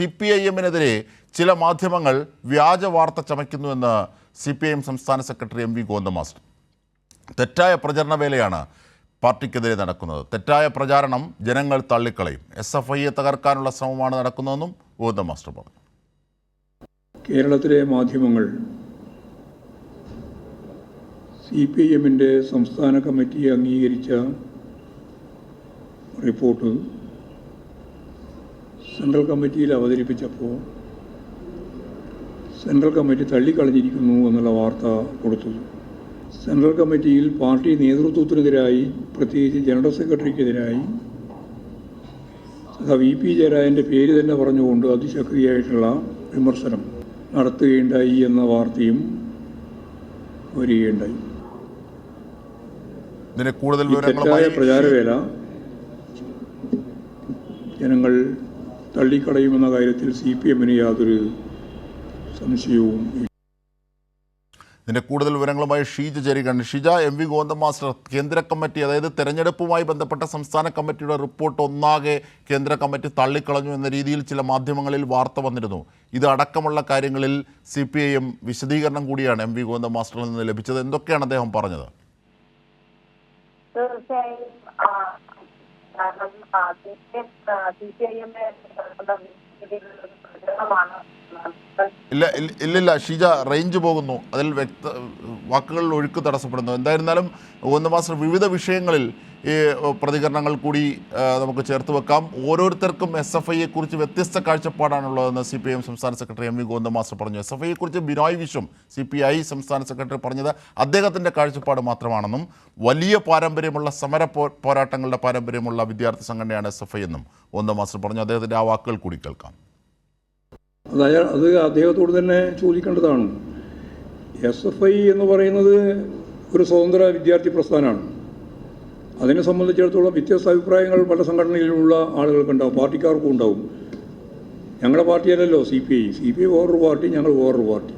CPIM-നെതിരെ ചില മാധ്യമങ്ങൾ വ്യാജ വാർത്ത ചമയ്ക്കുന്നുവെന്ന് CPIM സംസ്ഥാന സെക്രട്ടറി MV ഗോവിന്ദൻ മാസ്റ്റർ. തെറ്റായ പ്രചരണ വേലയാണ് പാർട്ടിക്കെതിരെ നടക്കുന്നത്. തെറ്റായ പ്രചാരണം ജനങ്ങൾ തള്ളിക്കളയും. SFIയെ തകർക്കാനുള്ള ശ്രമമാണ് നടക്കുന്നതെന്നും ഗോവിന്ദൻ മാസ്റ്റർ പറഞ്ഞു. കേരളത്തിലെ മാധ്യമങ്ങൾ CPIM-ന്റെ സംസ്ഥാന കമ്മിറ്റി അംഗീകരിച്ച റിപ്പോർട്ട് സെൻട്രൽ കമ്മിറ്റിയിൽ അവതരിപ്പിച്ചപ്പോൾ സെൻട്രൽ കമ്മിറ്റി തള്ളിക്കളഞ്ഞിരിക്കുന്നു എന്നുള്ള വാർത്ത കൊടുത്തു. സെൻട്രൽ കമ്മിറ്റിയിൽ പാർട്ടി നേതൃത്വത്തിനെതിരായി, പ്രത്യേകിച്ച് ജനറൽ സെക്രട്ടറിക്കെതിരായി VP ജയരാജൻ്റെ പേര് തന്നെ പറഞ്ഞുകൊണ്ട് അതിശക്തിയായിട്ടുള്ള വിമർശനം നടത്തുകയുണ്ടായി എന്ന വാർത്തയും വരികയുണ്ടായി. തെറ്റായ പ്രചാരവേല ജനങ്ങൾ തള്ളിക്കളയുമെന്ന കാര്യത്തിൽ CPM-ന് യാതൊരു സംശയവും. ഇതിൻ്റെ കൂടുതൽ വിവരങ്ങളുമായി ഷീജ ചേരുകയാണ്. ഷീജ, MV ഗോവിന്ദൻ മാസ്റ്റർ കേന്ദ്ര കമ്മിറ്റി, അതായത് തെരഞ്ഞെടുപ്പുമായി ബന്ധപ്പെട്ട സംസ്ഥാന കമ്മിറ്റിയുടെ റിപ്പോർട്ട് ഒന്നാകെ കേന്ദ്ര കമ്മിറ്റി തള്ളിക്കളഞ്ഞു എന്ന രീതിയിൽ ചില മാധ്യമങ്ങളിൽ വാർത്ത വന്നിരുന്നു. ഇത് അടക്കമുള്ള കാര്യങ്ങളിൽ CPIM വിശദീകരണം കൂടിയാണ് MV ഗോവിന്ദൻ മാസ്റ്ററിൽ നിന്ന് ലഭിച്ചത്. എന്തൊക്കെയാണ് അദ്ദേഹം പറഞ്ഞത്? ഇല്ലില്ല ഷീജ, റേഞ്ച് പോകുന്നു, അതിൽ വാക്കുകളിൽ ഒഴുക്ക് തടസ്സപ്പെടുന്നു. എന്തായിരുന്നാലും ഗോവിന്ദൻ മാസ്റ്റർ വിവിധ വിഷയങ്ങളിൽ ഈ പ്രതികരണങ്ങൾ കൂടി നമുക്ക് ചേർത്ത് വെക്കാം. ഓരോരുത്തർക്കും SFIയെക്കുറിച്ച് വ്യത്യസ്ത കാഴ്ചപ്പാടാണുള്ളതെന്ന് CPIM സംസ്ഥാന സെക്രട്ടറി MV ഗോവിന്ദൻ മാസ്റ്റർ പറഞ്ഞു. SFIയെക്കുറിച്ച് ബിനോയ് വിശ്വം CPI സംസ്ഥാന സെക്രട്ടറി പറഞ്ഞത് അദ്ദേഹത്തിൻ്റെ കാഴ്ചപ്പാട് മാത്രമാണെന്നും വലിയ പാരമ്പര്യമുള്ള സമര പോരാട്ടങ്ങളുടെ പാരമ്പര്യമുള്ള വിദ്യാർത്ഥി സംഘടനയാണ് SFI എന്നും ഗോവിന്ദൻ മാസ്റ്റർ പറഞ്ഞു. അദ്ദേഹത്തിൻ്റെ ആ വാക്കുകൾ കൂടി കേൾക്കാം. അത് അദ്ദേഹത്തോട് തന്നെ ചോദിക്കേണ്ടതാണ്. SFI എന്ന് പറയുന്നത് ഒരു സ്വതന്ത്ര വിദ്യാർത്ഥി പ്രസ്ഥാനമാണ്. അതിനെ സംബന്ധിച്ചിടത്തോളം വ്യത്യസ്ത അഭിപ്രായങ്ങൾ പല സംഘടനയിലുള്ള ആളുകൾക്കുണ്ടാവും, പാർട്ടിക്കാർക്കും ഉണ്ടാവും. ഞങ്ങളുടെ പാർട്ടിയല്ലല്ലോ CPI. CPI വേറൊരു പാർട്ടി, ഞങ്ങൾ വേറൊരു പാർട്ടി.